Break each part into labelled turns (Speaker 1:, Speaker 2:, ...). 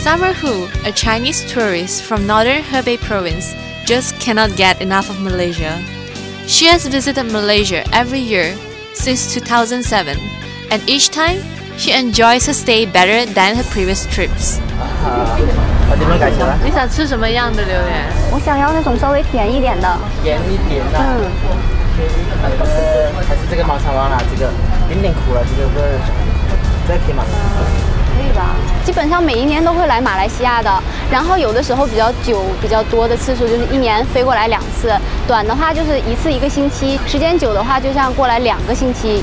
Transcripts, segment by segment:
Speaker 1: Summer Hu, a Chinese tourist from northern Hebei province, just cannot get enough of Malaysia. She has visited Malaysia every year since 2007, and each time she enjoys her stay better than her previous trips.
Speaker 2: 你想吃什么样的榴莲？
Speaker 3: 我想要那种稍微甜一点的。
Speaker 4: 甜一点的。还是这个毛茶王啦，这个有点苦了，这个可以吗？
Speaker 3: 可以吧？基本上每一年都会来马来西亚的，然后有的时候比较久、比较多的次数就是一年飞过来2次，短的话就是1次1个星期，时间久的话就像过来2个星期。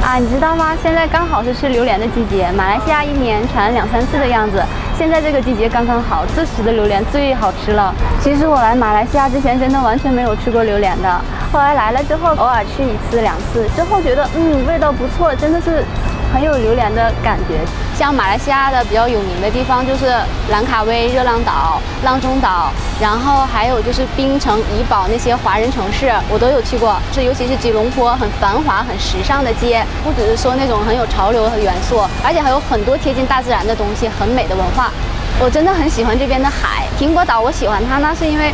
Speaker 3: 啊，你知道吗？现在刚好是吃榴莲的季节，马来西亚一年产2、3次的样子。现在这个季节刚刚好，这时的榴莲最好吃了。其实我来马来西亚之前真的完全没有吃过榴莲的，后来来了之后偶尔吃1次、2次，之后觉得味道不错，真的是很有榴莲的感觉。像马来西亚的比较有名的地方就是兰卡威、热浪岛、浪中岛，然后还有就是槟城、怡保那些华人城市，我都有去过。尤其是吉隆坡，很繁华、很时尚的街，不只是说那种很有潮流和元素，而且还有很多贴近大自然的东西，很美的文化。我真的很喜欢这边的海。停泊岛我喜欢它，那是因为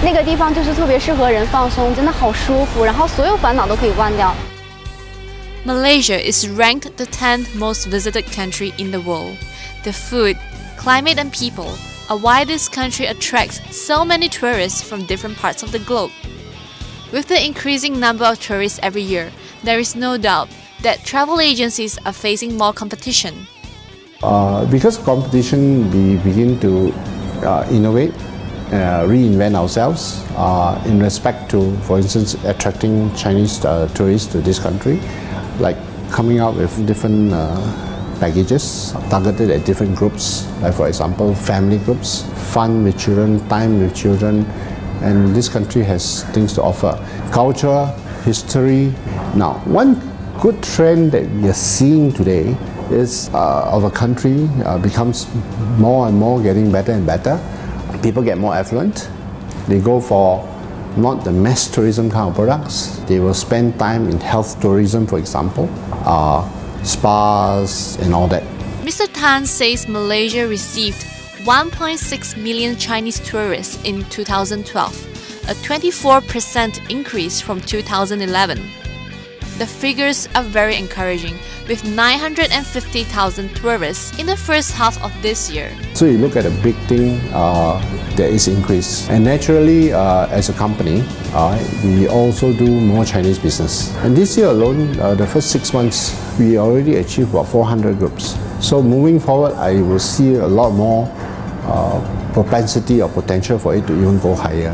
Speaker 3: 那个地方就是特别适合人放松，真的好舒服，然后所有烦恼都可以忘掉。
Speaker 1: Malaysia is ranked the 10th most visited country in the world. The food, climate and people are why this country attracts so many tourists from different parts of the globe. With the increasing number of tourists every year, there is no doubt that travel agencies are facing more competition.
Speaker 5: Because competition, we begin to innovate, reinvent ourselves in respect to, for instance, attracting Chinese tourists to this country, like coming out with different packages targeted at different groups, like for example, family groups, fun with children, time with children, and this country has things to offer. Culture, history. Now, one good trend that we are seeing today is of a country becomes more and more getting better and better. People get more affluent. They go for not the mass tourism kind of products. They will spend time in health tourism, for example, spas and all that.
Speaker 1: Mr. Tan says Malaysia received 1.6 million Chinese tourists in 2012, a 24% increase from 2011. The figures are very encouraging, with 950,000 tourists in the first half of this year.
Speaker 5: So you look at a big thing, there is increase. And naturally, as a company, we also do more Chinese business. And this year alone, the first 6 months, we already achieved about 400 groups. So moving forward, I will see a lot more propensity or potential for it to even go higher.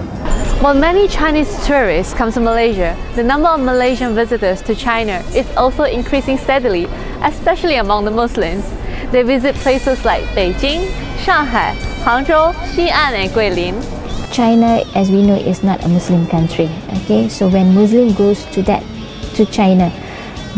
Speaker 2: While many Chinese tourists come to Malaysia, the number of Malaysian visitors to China is also increasing steadily, especially among the Muslims. They visit places like Beijing, Shanghai, Hangzhou, Xi'an and Guilin.
Speaker 6: China, as we know, is not a Muslim country. Okay, so when Muslim goes to China,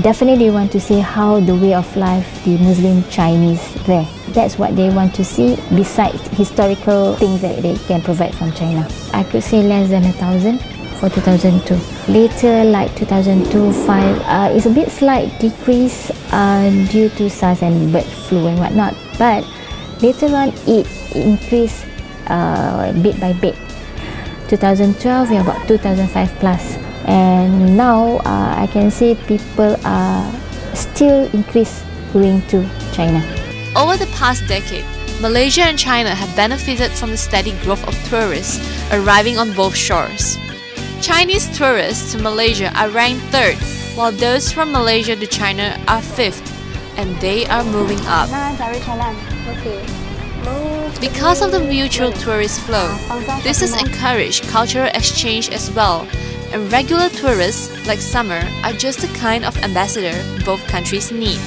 Speaker 6: definitely they want to see how the way of life the Muslim Chinese there. That's what they want to see besides historical things that they can provide from China. I could say less than 1,000 for 2002. Later, like 2002, 5, it's a bit slight decrease due to SARS and bird flu and whatnot. But later on, it increased bit by bit. 2012, we're about 2005 plus. And now I can see people are still increase going to China.
Speaker 1: Over the past decade, Malaysia and China have benefited from the steady growth of tourists arriving on both shores. Chinese tourists to Malaysia are ranked 3rd, while those from Malaysia to China are 5th, and they are moving up. Because of the mutual tourist flow, this has encouraged cultural exchange as well, and regular tourists like Summer are just the kind of ambassador both countries need.